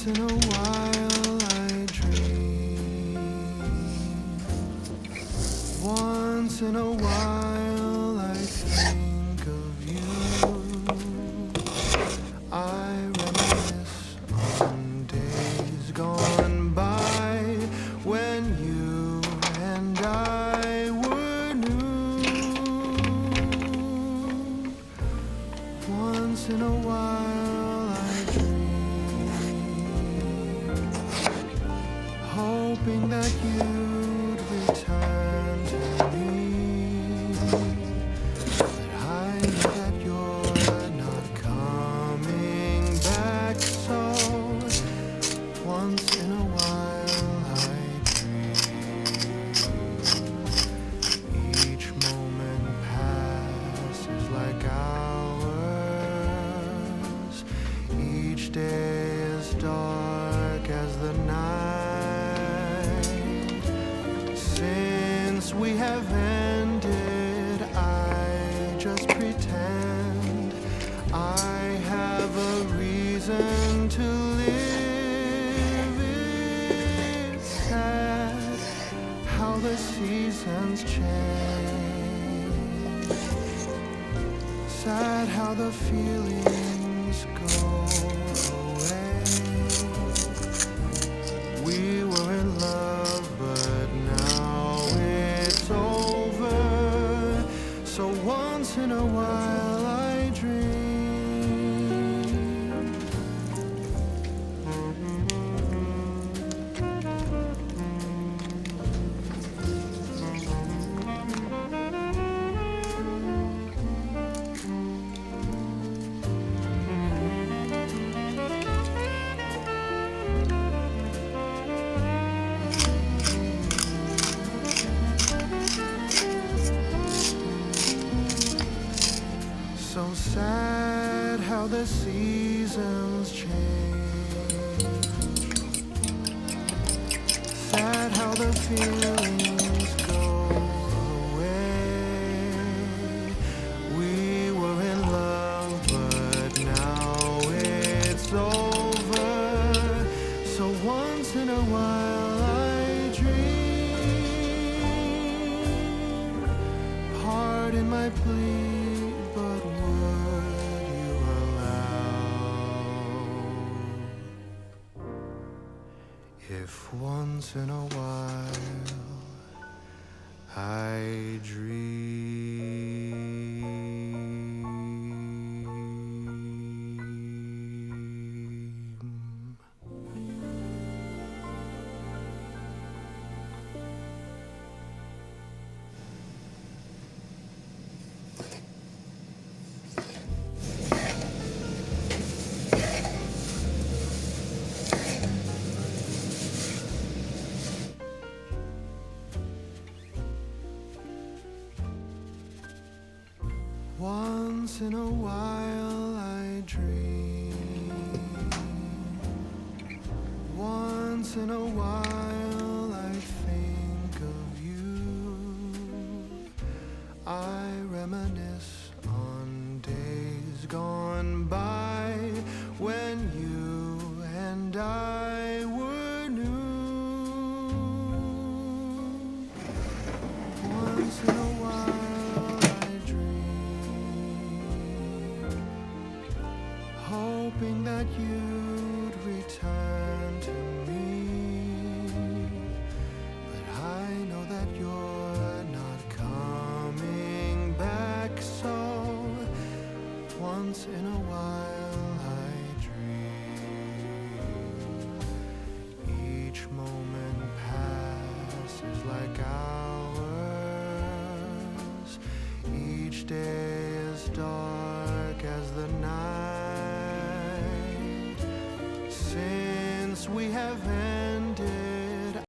Once in a while I dream. Once in a while I think of you. I reminisce on days gone by when you and I were new. Once in a while I dream, hoping that you'd return to me. But I know that you're not coming back, so once in a while I dream. Each moment passes like hours. Each day is dark as the night. Since we have ended, I just pretend I have a reason to live. It's sad how the seasons change. Sad how the feelings go away. We were in love, but now it's over. So once in a while I dream. So sad how the seasons change. Sad how the feelings go away. We were in love, but now it's over. So once in a while I dream. Pardon my plea, but would you allow if once in a while I dream? Once in a while I dream. Once in a while I think of you. I reminisce on days gone by when you and I were new. Once in a while I dream, hoping that you'd return to me. But I know that you're not coming back, so once in a while I dream. Each moment passes like hours. Each day is dark as the night. Since we have